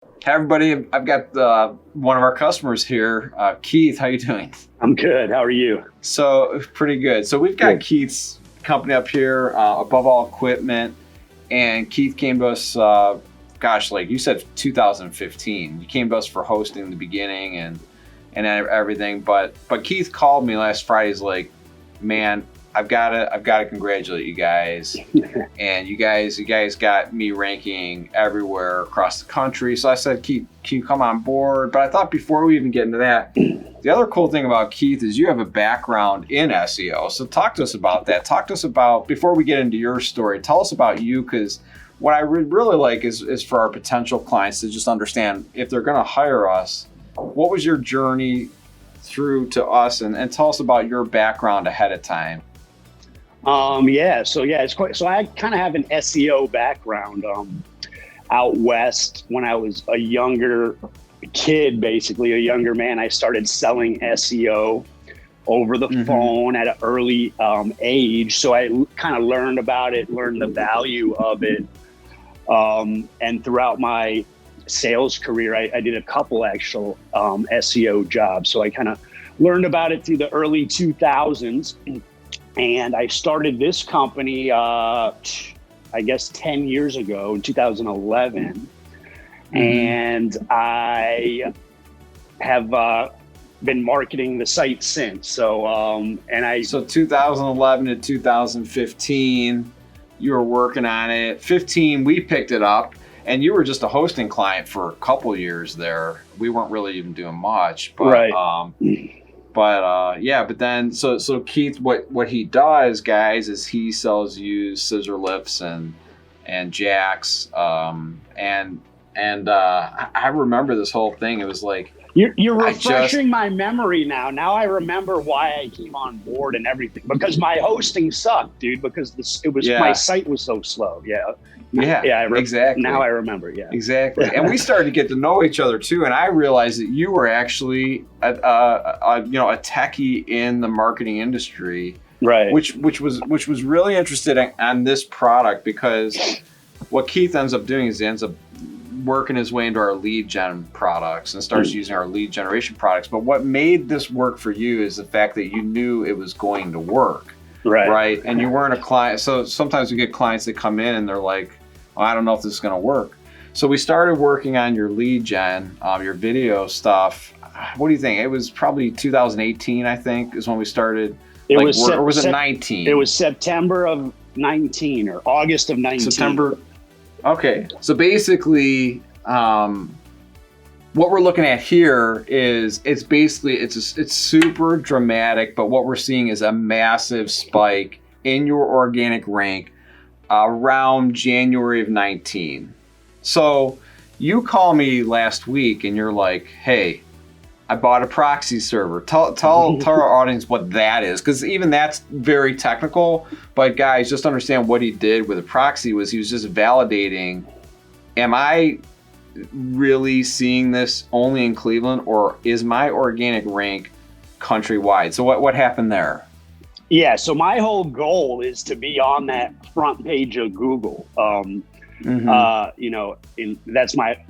Hey everybody, I've got one of our customers here, Keith. How you doing? I'm good. How are you? So pretty good. So we've got Good. Keith's company up here, Above All Equipment, and Keith came to us. Like you said, 2015. You came to us for hosting in the beginning and everything. But Keith called me last Friday. He's like, "Man, I've got to congratulate you guys." And you guys got me ranking everywhere across the country. So I said, Keith, can you come on board? But I thought before we even get into that, the other cool thing about Keith is you have a background in SEO. So talk to us about that. Talk to us about, before we get into your story, tell us about you, because what I really like is for our potential clients to just understand if they're going to hire us, what was your journey through to us, and tell us about your background ahead of time. It's quite, so I kind of have an SEO background, out West. When I was a younger kid, basically a younger man, I started selling SEO over the phone at an early, age. So I kind of learned about it, learned the value of it. And throughout my sales career, I did a couple actual, SEO jobs. So I kind of learned about it through the early 2000s. And I started this company, I guess 10 years ago in 2011. And I have been marketing the site since. So 2011 to 2015, you were working on it. 15, we picked it up, and you were just a hosting client for a couple years there. We weren't really even doing much, but Right. But then so Keith, what he does, guys, is he sells used scissor lifts and jacks, I remember this whole thing. It was like, You're refreshing my memory now. Now I remember why I came on board and everything, because my hosting sucked, dude. Because my site was so slow. Exactly. Now I remember. Yeah, exactly. And we started to get to know each other too. And I realized that you were actually a techie in the marketing industry, right? Which was really interested on this product, because what Keith ends up doing is he ends up working his way into our lead gen products and starts using our lead generation products. But what made this work for you is the fact that you knew it was going to work. Right. And you weren't a client. So sometimes we get clients that come in and they're like, oh, I don't know if this is going to work. So we started working on your lead gen, your video stuff. What do you think? It was probably 2018, I think, is when we started. Or was it 19? It was September of 19 or August of 19. September. Okay, so basically, what we're looking at here is it's super dramatic, but what we're seeing is a massive spike in your organic rank around January of 19. So you call me last week and you're like, hey, I bought a proxy server. Tell our audience what that is, because even that's very technical. But guys, just understand what he did with a proxy was he was just validating, am I really seeing this only in Cleveland, or is my organic rank countrywide? So what happened there? Yeah, so my whole goal is to be on that front page of Google. That's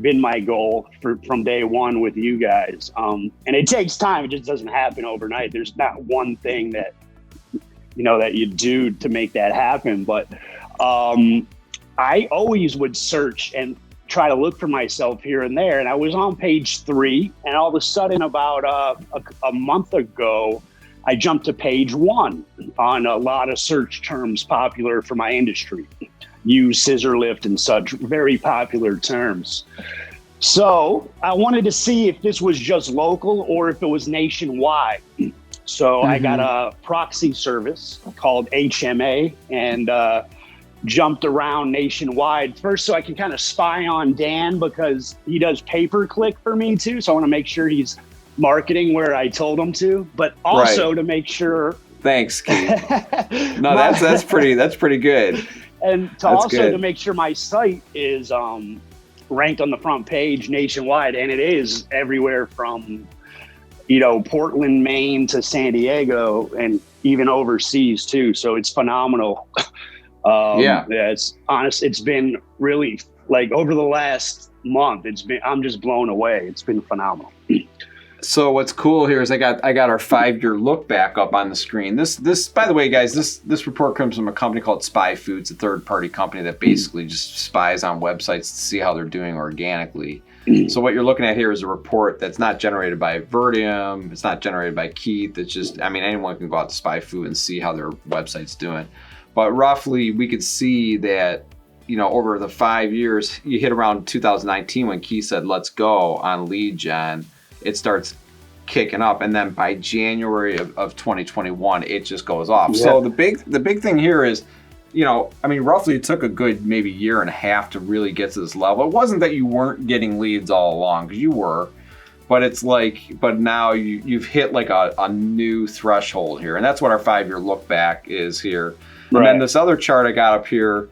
been my goal from day one with you guys. And it takes time. It just doesn't happen overnight. There's not one thing that you do to make that happen. But I always would search and try to look for myself here and there. And I was on page 3, and all of a sudden, about a month ago, I jumped to page 1 on a lot of search terms popular for my industry. Use, scissor lift, and such, very popular terms. So I wanted to see if this was just local or if it was nationwide. So I got a proxy service called HMA and jumped around nationwide first, so I can kind of spy on Dan, because he does pay-per-click for me too. So I want to make sure he's marketing where I told him to, but also to make sure. Thanks, Keith. No, that's pretty good. And to make sure my site is ranked on the front page nationwide, and it is everywhere from Portland, Maine to San Diego, and even overseas too. So it's phenomenal. It's honest. It's been really, like, over the last month, I'm just blown away. It's been phenomenal. So what's cool here is I got our 5-year look back up on the screen. This by the way, guys, this report comes from a company called Spy Foods, a third-party company that basically just spies on websites to see how they're doing organically. So what you're looking at here is a report that's not generated by Virteom. It's not generated by Keith. It's just, I mean, anyone can go out to Spy Food and see how their website's doing. But roughly, we could see that, you know, over the 5 years, you hit around 2019 when Keith said, let's go on lead gen, it starts kicking up. And then by January of 2021, it just goes off. Yeah. So the big thing here is, you know, I mean, roughly it took a good maybe year and a half to really get to this level. It wasn't that you weren't getting leads all along, because you were, but it's like, but now you've hit like a new threshold here. And that's what our 5-year look back is here. Right. And then this other chart I got up here,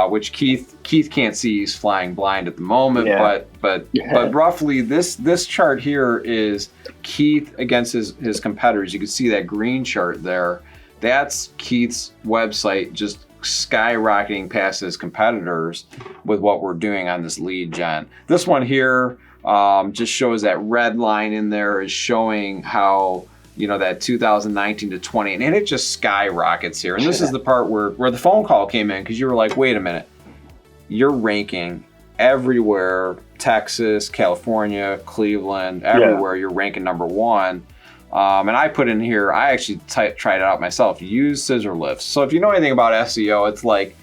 which Keith can't see, he's flying blind at the moment, yeah. but roughly this chart here is Keith against his competitors. You can see that green chart there. That's Keith's website just skyrocketing past his competitors with what we're doing on this lead gen. This one here just shows that red line in there is showing how, you know, that 2019 to 20, and it just skyrockets here. And this is the part where the phone call came in, because you were like, wait a minute, you're ranking everywhere, Texas, California, Cleveland, everywhere, you're ranking number one. And I put in here, I actually tried it out myself, use scissor lifts. So if you know anything about SEO, it's like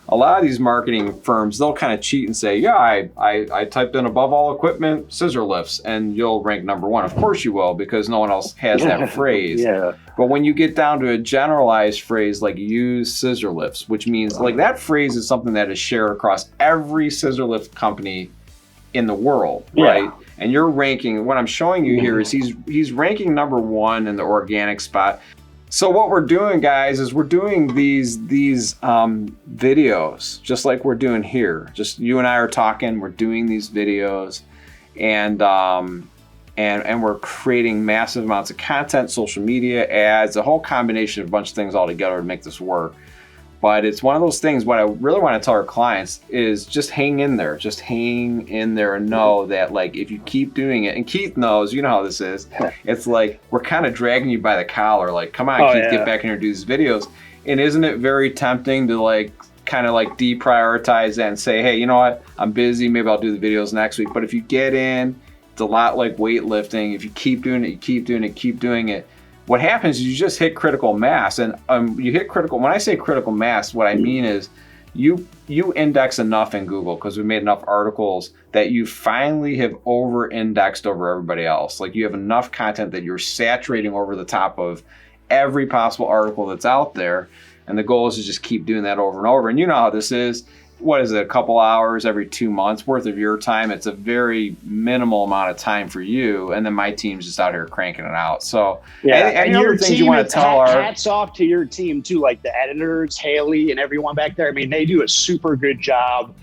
a lot of these marketing firms, they'll kind of cheat and say, yeah, I typed in above all equipment, scissor lifts, and you'll rank number one. Of course you will, because no one else has that phrase. Yeah. But when you get down to a generalized phrase like use scissor lifts, which means like that phrase is something that is shared across every scissor lift company in the world, right? And you're ranking, what I'm showing you here is he's ranking number one in the organic spot. So what we're doing, guys, is we're doing these videos just like we're doing here. Just you and I are talking, we're doing these videos, and we're creating massive amounts of content, social media, ads, a whole combination of a bunch of things all together to make this work. But it's one of those things, what I really want to tell our clients is just hang in there. Just hang in there and know that, like, if you keep doing it, and Keith knows, you know how this is, it's like we're kind of dragging you by the collar. Like, come on, Keith, get back in here and do these videos. And isn't it very tempting to, like, kind of like deprioritize that and say, hey, you know what, I'm busy, maybe I'll do the videos next week. But if you get in, it's a lot like weightlifting. If you keep doing it, you keep doing it, keep doing it, what happens is you just hit critical mass. And you hit critical, when I say critical mass, what I mean is you index enough in Google, because we made enough articles that you finally have over-indexed over everybody else. Like, you have enough content that you're saturating over the top of every possible article that's out there. And the goal is to just keep doing that over and over. And you know how this is. What is it, a couple hours every 2 months worth of your time? It's a very minimal amount of time for you, and then my team's just out here cranking it out. So, any other things you want to tell our hats off to your team too, like the editors, Haley, and everyone back there. I mean, they do a super good job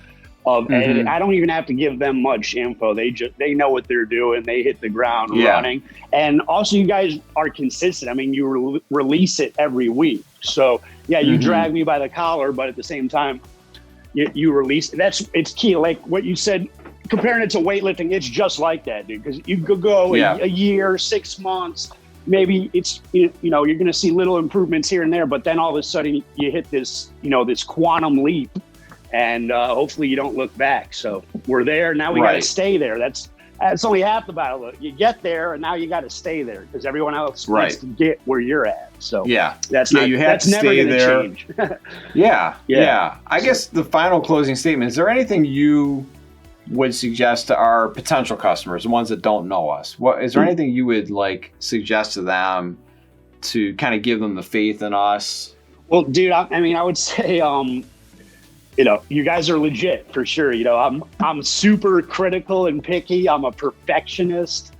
of editing. I don't even have to give them much info. They know what they're doing. They hit the ground running. And also, you guys are consistent. I mean, you release it every week. So you drag me by the collar, but at the same time, you release it's key. Like what you said, comparing it to weightlifting, it's just like that, dude. Because you could go a year, 6 months, maybe it's you're going to see little improvements here and there, but then all of a sudden you hit this this quantum leap, and hopefully you don't look back. So we're there now. We got to stay there. That's only half the battle. You get there, and now you got to stay there, because everyone else needs to get where you're at. So you have to stay there. Change. I guess the final closing statement: is there anything you would suggest to our potential customers, the ones that don't know us? What is there anything you would suggest to them to kind of give them the faith in us? Well, dude, I would say, you guys are legit for sure. I'm super critical and picky. I'm a perfectionist,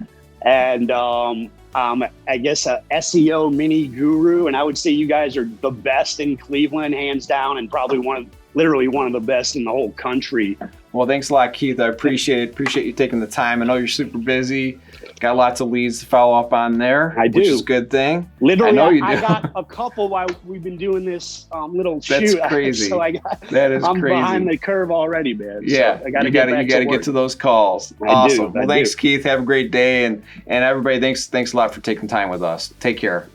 and I guess a SEO mini guru. And I would say you guys are the best in Cleveland, hands down, and probably one of the best in the whole country Well, thanks a lot, Keith. I appreciate you taking the time. I know you're super busy. Got lots of leads to follow up on there. I do. Which is a good thing. Literally, I know you do. I got a couple while we've been doing this little That's shoot. crazy. So I'm crazy. behind the curve already, man. Yeah, so I gotta you get got back to to work. get to those calls. I Awesome. do. Well, thanks, Keith. Have a great day, and everybody, thanks a lot for taking time with us. Take care.